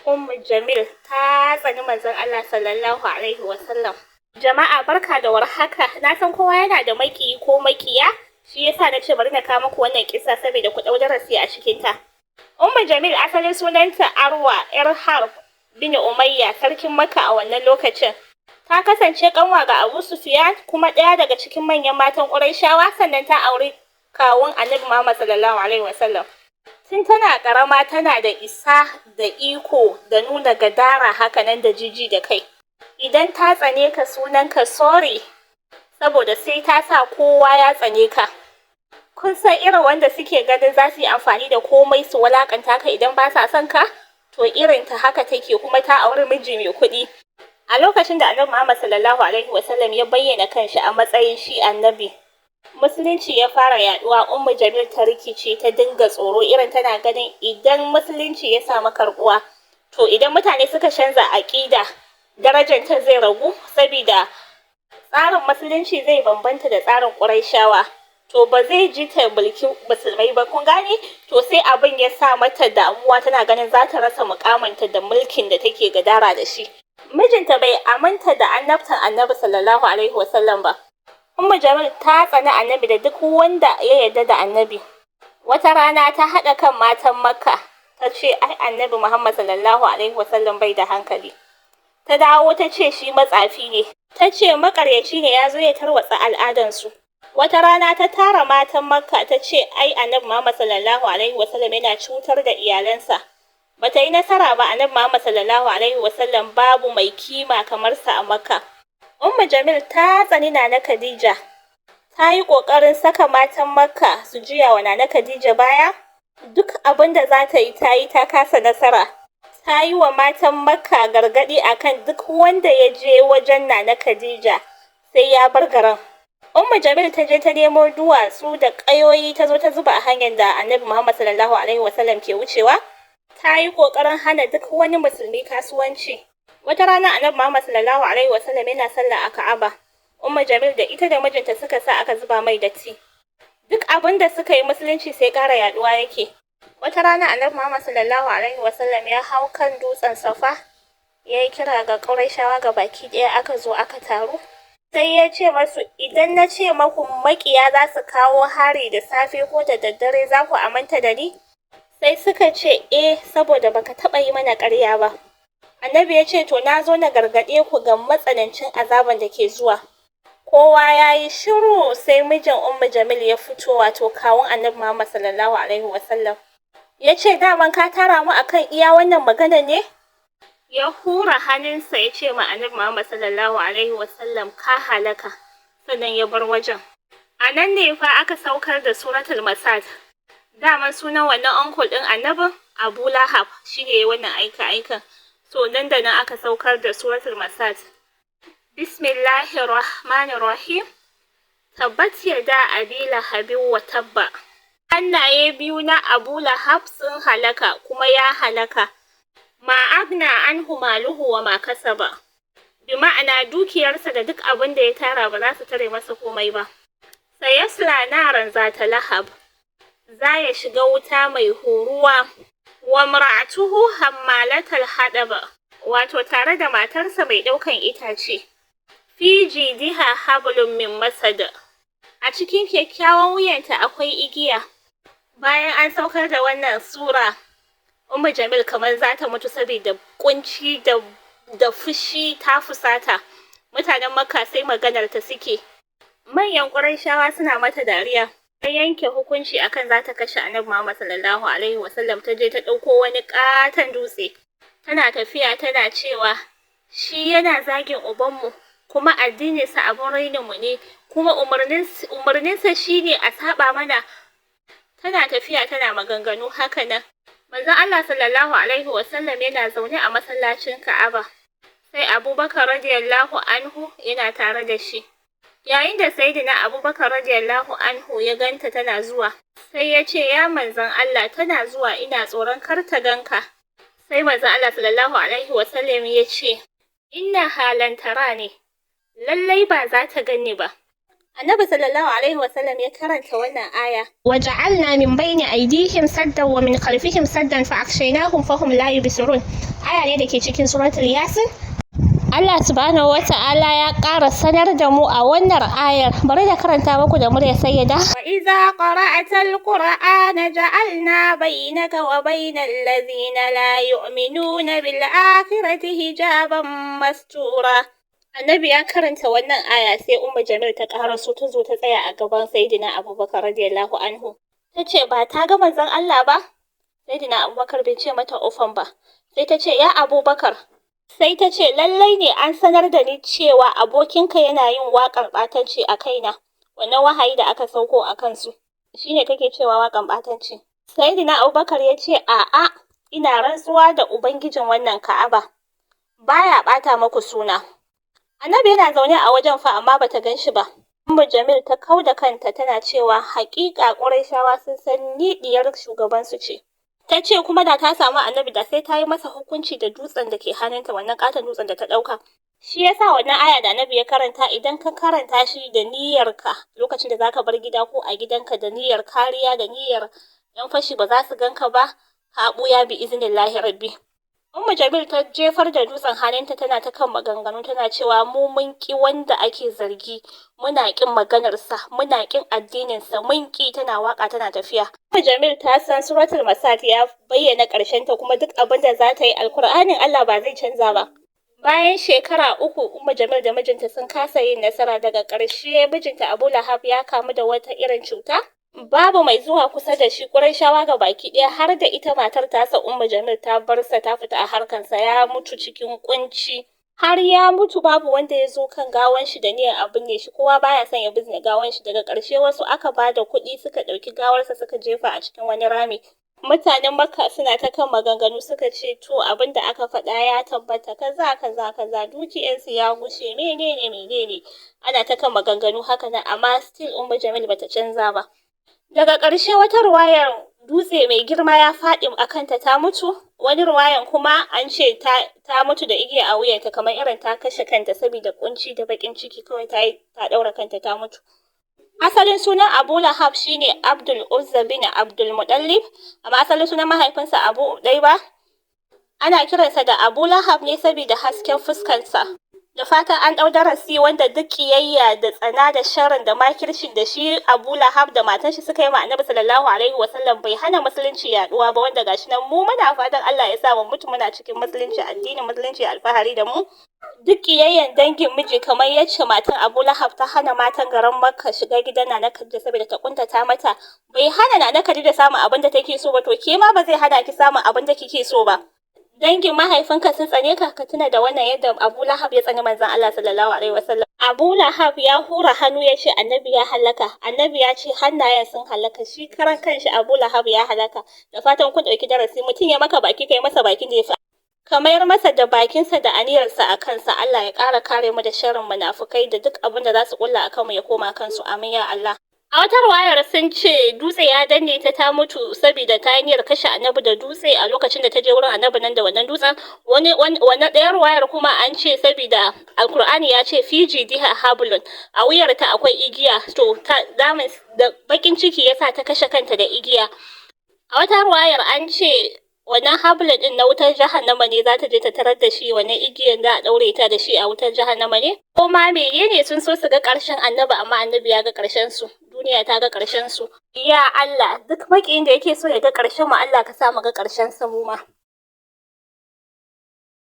Umm Jamil ta tsani Manzon Allah sallallahu alaihi wasallam. Jama'a barka da warhaka. Na san kowa yana da maki ko makiya, shi yasa na ce bari na kawo muku wannan kissa saboda ku dau darasi a cikin ta. Umm Jamil asalin sunanta Arwa yar Harb bin Umayya, sarkin Makka a wannan lokacin. Ta kasance kanwa ga Abu Sufyan, kuma ɗaya daga cikin manyan matan Qurayshawa, sannan ta auri kawun Annabi Muhammad sallallahu alaihi wasallam. Tun tana karama tana da isa da iko da nuna gadara, hakanan da jiji da kai. Idan ta tsane ka sunanka sorry, saboda sai ta sa kowa ya tsane ka. Kun san irin wanda suke ganin za su yi amfani da komai su walakanta ka idan ba sa son ka? To irin ta haka take, kuma ta auri miji mai kuɗi. A lokacin da Annabi Muhammad sallallahu alaihi wasallam ya bayyana kanshi a matsayin shi annabi, Musulunci ya fara yaduwa. Umm Jamil ta rikice, ta dinga tsoro, irin tana ganin idan Musulunci ya samu karbuwa, to idan mutane suka canza aqida, darajar ta zai ragu, saboda tsarin Musulunci zai bambanta da tsarin Qurayshawa. To ba zai ji ta mulki musulmai ba, kun gane? To sai abin ya sa mata damuwa, tana ganin za ta rasa mukamanta da mulkin da take gadara da shi. Mijinta bai aminta da annabtan Annabi sallallahu alaihi wasallam ba. Umm Jamil ta tsani Annabi da duk wanda ya yarda da Annabi. Wata rana ta haɗa kan matan Makka, ta ce ai Annabi Muhammad sallallahu alaihi wasallam bai da hankali. Ta dawo ta ce shi matsafi ne. Ta ce makaryaci ne, ya zo ya tarwatsa al'adansu. Wata rana ta tara matan Makka ta ce ai Annabi Muhammad sallallahu alaihi wasallam yana cutar da iyalansa. Bata yi nasara ba. Annabi Muhammad sallallahu alaihi wasallam babu mai kima kamar sa a Makka. Umm Jamil ta tsani Nana Khadija. Ta yi ƙoƙarin saka matan Makka su juya wa Nana Khadija baya. Duk abin da za ta yi ta kasa nasara. Ta yi wa matan Makka gargaɗi akan duk wanda ya je wajen Nana Khadija sai ya bar garin. Umm Jamil ta je ta nemo duwatsu da ƙayoyi, ta zo ta zuba a hanyar da Annabi Muhammad sallallahu alaihi wasallam ke wucewa. Ta yi ƙoƙarin hana duk wani musulmi kasuwanci. Wata rana Annabi Muhammad sallallahu alaihi wasallam yana sallah a Ka'aba. Umm Jamil da ita da mijinta suka sa aka zuba mai datti. Duk abin da suka yi Musulunci sai ƙara yaduwa yake. Wata rana Annabi Muhammad sallallahu alaihi wasallam ya hau kan dutsen Safa, ya yi kira ga Qurayshawa ga baki ɗaya, aka zo aka taru. Sai ya ce masu, idan na ce maku makiya za su kawo hari da safe ko da daddare, za ku aminta da ni? Sai suka ce saboda baka taɓa yi mana ƙarya ba. Annabi ya ce to na zo na gargaɗe ku ga matsanancin azaban da ke zuwa. Kowa ya yi shiru, sai mijin Umm Jamil ya fito, wato kawun Annabi Muhammad sallallahu alaihi wasallam. Ya ce daman ka tara mu akan iya wannan magana ne? Ya hura hannunsa ya ce ma Annabi Muhammad sallallahu alaihi wasallam ka halaka, sannan ya bar wajen. A nan ne fa aka saukar da Suratul Masad. Daman sunan wannan uncle ɗin Annabin Abu Lahab, shi ne wannan aika-aikan. So nan da nan aka saukar da Suratul Masad. Bismillahirrahmanirrahim. Tabbat yada Abi Lahabin wa tabba. Hannaye biyu na Abu Lahab sun halaka, kuma ya halaka. Ma agna anhu maluhu wa ma kasaba. Bi ma'ana dukiyarsa da duk abin da ya tara ba za su tare masa komai ba. Sayasla naran zata lahab. Za ya shiga wuta mai horuwa. Wa mar'atuhu hammalatal hadaba, wato tare da matarsa mai ɗaukan itace. Fi jidiha hablum min masad. A cikin kyakkyawan wuyanta akwai igiya. Bayan an saukar da wannan sura, Umm Jamil kamar za ta mutu saboda kunci da fushi, ta fusata. Mutanen Makka sai maganar ta suke. Manyan Qurayshawa suna mata dariya. Ta yanke hukunci akan za ta kashe Annabi Muhammad sallallahu alaihi wasallam. Ta je ta ɗauko wani ƙaton dutse. Tana tafiya tana cewa shi yana zagin ubanmu, kuma addininsa abin raininmu ne, kuma umarninsa shi ne a saba mana. Tana tafiya tana maganganu haka nan. Manzon Allah sallallahu alaihi wasallam yana zaune a masallacin Ka'aba. Sai Abubakar radiyallahu anhu yana tare da shi. Yayin da Sayyidina Abubakar radiyallahu anhu ya ganta tana zuwa, sai ya ce ya Manzon Allah, tana zuwa, ina tsoron kar ta ganka. Sai Manzon Allah sallallahu alaihi wasallam ya ce inna halan tara ne, lallai ba za ta gani ba. Annabi sallallahu alaihi wasallam ya karanta wannan aya. Waja'alna min bayni aydihim saddan wa min khalfihim saddan fa akshaynahum fahum la yubsirun. Aya ne dake cikin suratul Yasin. Allah subhanahu wata'ala ya ƙara sanar da mu a wannan ayar. Bari da karanta muku da murya sayyida. Wa idza qara'atal qur'ana ja'alna bainaka wa bainal ladzina la yu'minuna bil akhirati hijaban mastura. Annabi ya karanta wannan aya sai Ummu Jamil ta karaso ta zo ta tsaya a gaban Sayyidina Abubakar radiyallahu anhu. Ta ce ba ta ga manzon Allah ba? Sayyidina Abubakar bai ce mata ufan ba. Sai ta ce ya Abubakar. Sai ta ce lallai ne an sanar da ni cewa abokinka yana yin waƙar ɓatanci a kaina. Wannan wahayi da aka sauko a kansu. Shine kake cewa waƙar ɓatanci. Sayyidina Abubakar ya ce a'a ina rantsuwa da Ubangijin wannan Ka'aba. Baya ɓata maku suna. Annabi yana zaune a wajen fa amma bata gan shi ba. Ummu Jamil ta kauda kanta tana cewa haƙiƙa Qurayshawa sun san ni diyar shugaban su ce. Ta ce kuma da ta samu Annabi da sai ta yi masa hukunci da dutsen da ke hannunta, wannan katon dutsen da ta ɗauka. Shi yasa wannan aya da Annabi ya karanta idan ka karanta shi da niyyarka lokacin da zaka bar gida ko a gidanka da niyyar kariya da niyyar yan fashi ba za su ganka ba, ka ɓuya bi iznillahi rabbi. Ummu Jamil ta jefar da dutsen hannunta tana ta kan maganganu tana cewa mu mun ki wanda ake zargi, muna kin maganarsa, muna kin addininsa, mun ki tana waka tana tafiya. Ummu Jamil ta san suratul masad ya bayyana ƙarshen ta kuma duk abin da za ta yi alkur'anin Allah ba zai canza ba. Bayan shekara 3 Ummu Jamil da mijinta sun kasa yin nasara daga ƙarshe mijinta Abu Lahab ya kamu da wata irin cuta. Babu mai zuwa kusa da shi Qurayshawa ga baki ɗaya har da ita matar tasa Ummu Jamil ta bar sa ta fita a harkansa ya mutu cikin kunci. Har ya mutu babu wanda ya zo kan gawan shi da niyyar abin ne shi kowa baya son ya bizne gawan shi daga ƙarshe wasu aka bada kuɗi suka ɗauki gawarsa suka jefa a cikin wani rami. Mutanen Makka suna ta kan maganganu suka ce to abin da aka faɗa ya tabbata kaza dukiyarsu ya gushe menene ana ta kan maganganu haka nan amma still Ummu Jamil bata canza ba. Daga ƙarshe wata ruwayar dutse mai girma ya faɗi a kanta ta mutu, wani ruwayan kuma an ce ta mutu da igiya a wuyanta kamar irin ta kashe kanta saboda kunci da bakin ciki kawai ta ɗaura kanta ta mutu. Asalin sunan Abu Lahab shine Abdul Uzza bin Abdul Muttalib, amma asalin sunan mahaifinsa Abu Udaiba. Ana kiransa da Abu Lahab ne saboda hasken fuskarsa. Da fatan an ɗau darasi wanda duk kiyayya da tsana da sharrin da makircin da shi Abu Lahab da matan shi suka yi ma Annabi sallallahu alaihi wasallam bai hana musulunci yaduwa ba, wanda gashi nan mu muna fatan Allah ya sa mu mutu muna cikin musulunci, addinin musulunci alfahari da mu. Duk kiyayyan dangin miji kamar yacce matan Abu Lahab ta hana matan garin Makka shiga gidan Nana Khadija saboda ta kuntata mata, bai hana Nana Khadija samun abin da take so ba, to ke ma ba zai hana ki samun abin da kike so ba. Dangin mahaifinka sun tsane ka tuna da wannan yadda Abu Lahab ya tsani manzon Allah sallallahu alaihi wasallam. Abu Lahab ya hura hannu ya ce Annabi ya halaka. Annabi ya ce hannayen sun halaka. Shi karan kanshi Abu Lahab ya halaka. Da fatan kun dauki darasi, mutum ya maka baki kai masa bakin da ya fi. Ka mayar masa da bakinsa da aniyarsa a kansa. Allah ya ƙara kare mu da sharrin munafukai da duk abin da za su kulla akan mu ya koma kansu. Amin ya Allah. A wata ruwayar sun ce dutse ya danne ta mutu saboda ta yi niyyar kashe Annabi da dutse a lokacin da ta je wurin Annabi nan da wannan dutsen. Wannan ɗayar ruwayar kuma an ce saboda Alkur'ani ya ce fi jidiha hablun, a wuyarta akwai igiya, to da bakin ciki yasa ta kashe kanta da igiya. A wata ruwayar an ce wannan hablun din na wutar jahannama ne za ta je ta tarar da shi, wannan igiyan da a daure ta da shi a wutar jahannama ne. Ko ma menene sun so su ga ƙarshen Annabi amma Annabi ya ga ƙarshen su. Duniya ta ga ƙarshen su. Ya Allah, duk makiyin da yake so ya ga ƙarshen mu Allah ka sa mu ga ƙarshen sa mu ma.